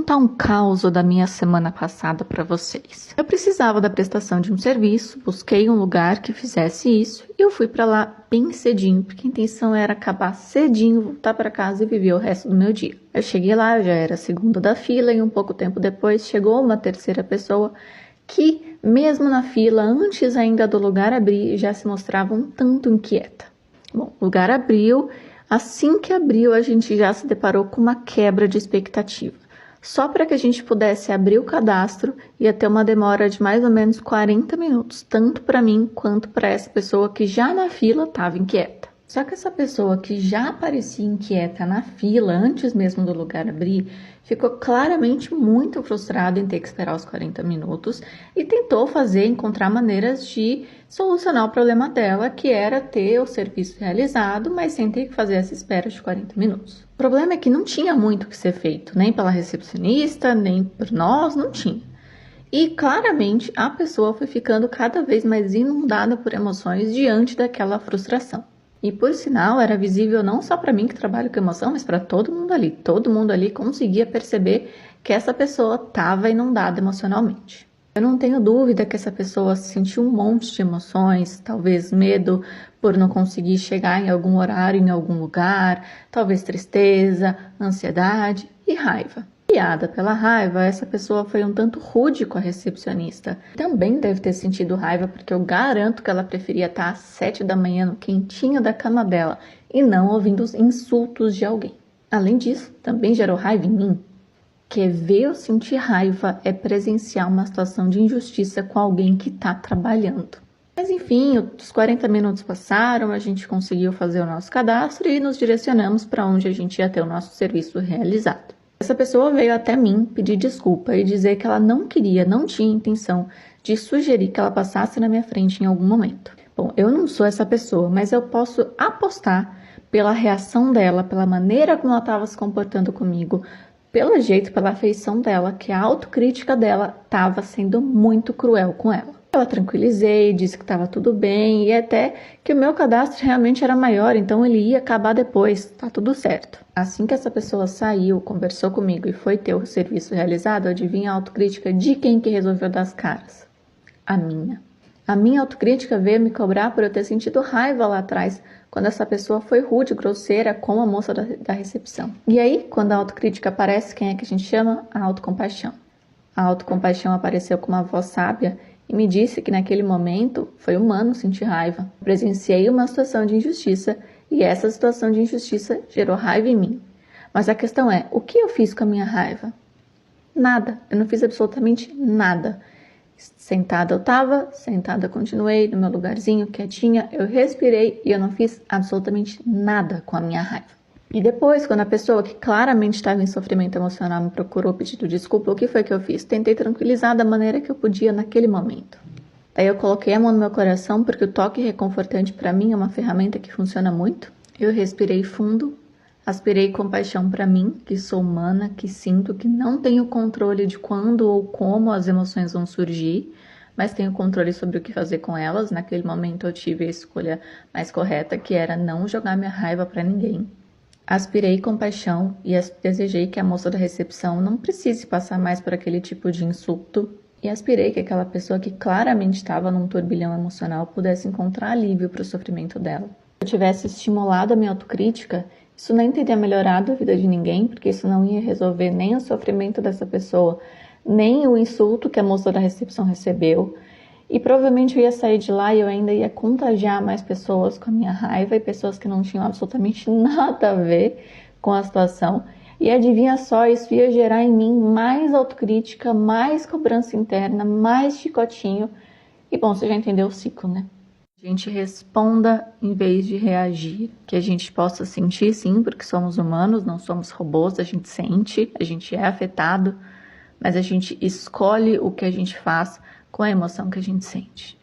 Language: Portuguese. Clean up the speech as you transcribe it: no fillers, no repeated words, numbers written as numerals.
Contar um caos da minha semana passada para vocês. Eu precisava da prestação de um serviço, busquei um lugar que fizesse isso e eu fui para lá bem cedinho, porque a intenção era acabar cedinho, voltar para casa e viver o resto do meu dia. Eu cheguei lá, eu já era a segunda da fila e um pouco tempo depois chegou uma terceira pessoa que, mesmo na fila, antes ainda do lugar abrir, já se mostrava um tanto inquieta. Bom, o lugar abriu, assim que abriu a gente já se deparou com uma quebra de expectativa. Só para que a gente pudesse abrir o cadastro, ia ter uma demora de mais ou menos 40 minutos, tanto para mim quanto para essa pessoa que já na fila estava inquieta. Só que essa pessoa que já parecia inquieta na fila, antes mesmo do lugar abrir, ficou claramente muito frustrada em ter que esperar os 40 minutos e tentou encontrar maneiras de solucionar o problema dela, que era ter o serviço realizado, mas sem ter que fazer essa espera de 40 minutos. O problema é que não tinha muito o que ser feito, nem pela recepcionista, nem por nós, não tinha. E claramente a pessoa foi ficando cada vez mais inundada por emoções diante daquela frustração. E por sinal, era visível não só para mim que trabalho com emoção, mas para todo mundo ali. Todo mundo ali conseguia perceber que essa pessoa estava inundada emocionalmente. Eu não tenho dúvida que essa pessoa sentiu um monte de emoções, talvez medo por não conseguir chegar em algum horário, em algum lugar, talvez tristeza, ansiedade e raiva. Guiada pela raiva, essa pessoa foi um tanto rude com a recepcionista. Também deve ter sentido raiva porque eu garanto que ela preferia estar às 7 da manhã no quentinho da cama dela e não ouvindo os insultos de alguém. Além disso, também gerou raiva em mim. Que ver eu sentir raiva é presenciar uma situação de injustiça com alguém que está trabalhando. Mas enfim, os 40 minutos passaram, a gente conseguiu fazer o nosso cadastro e nos direcionamos para onde a gente ia ter o nosso serviço realizado. Essa pessoa veio até mim pedir desculpa e dizer que ela não tinha intenção de sugerir que ela passasse na minha frente em algum momento. Bom, eu não sou essa pessoa, mas eu posso apostar pela reação dela, pela maneira como ela estava se comportando comigo, pelo jeito, pela afeição dela, que a autocrítica dela estava sendo muito cruel com ela. Eu a tranquilizei, disse que estava tudo bem e até que o meu cadastro realmente era maior, então ele ia acabar depois, tá tudo certo. Assim que essa pessoa saiu, conversou comigo e foi ter o serviço realizado, adivinha a autocrítica de quem que resolveu dar as caras? A minha. A minha autocrítica veio me cobrar por eu ter sentido raiva lá atrás, quando essa pessoa foi rude, grosseira com a moça da recepção. E aí, quando a autocrítica aparece, quem é que a gente chama? A autocompaixão. A autocompaixão apareceu com uma voz sábia e me disse que naquele momento foi humano sentir raiva. Presenciei uma situação de injustiça e essa situação de injustiça gerou raiva em mim. Mas a questão é, o que eu fiz com a minha raiva? Nada, eu não fiz absolutamente nada. Sentada eu estava, sentada continuei no meu lugarzinho, quietinha, eu respirei e eu não fiz absolutamente nada com a minha raiva. E depois, quando a pessoa que claramente estava em sofrimento emocional me procurou pedindo desculpa, o que foi que eu fiz? Tentei tranquilizar da maneira que eu podia naquele momento. Daí eu coloquei a mão no meu coração, porque o toque reconfortante para mim é uma ferramenta que funciona muito. Eu respirei fundo, aspirei compaixão para mim, que sou humana, que sinto, que não tenho controle de quando ou como as emoções vão surgir, mas tenho controle sobre o que fazer com elas. Naquele momento eu tive a escolha mais correta, que era não jogar minha raiva para ninguém. Aspirei compaixão e desejei que a moça da recepção não precise passar mais por aquele tipo de insulto. E aspirei que aquela pessoa que claramente estava num turbilhão emocional pudesse encontrar alívio para o sofrimento dela. Se eu tivesse estimulado a minha autocrítica, isso nem teria melhorado a vida de ninguém, porque isso não ia resolver nem o sofrimento dessa pessoa, nem o insulto que a moça da recepção recebeu. E provavelmente eu ia sair de lá e eu ainda ia contagiar mais pessoas com a minha raiva e pessoas que não tinham absolutamente nada a ver com a situação. E adivinha só, isso ia gerar em mim mais autocrítica, mais cobrança interna, mais chicotinho. E bom, você já entendeu o ciclo, né? A gente responda em vez de reagir, que a gente possa sentir sim, porque somos humanos, não somos robôs, a gente sente, a gente é afetado, mas a gente escolhe o que a gente faz com a emoção que a gente sente.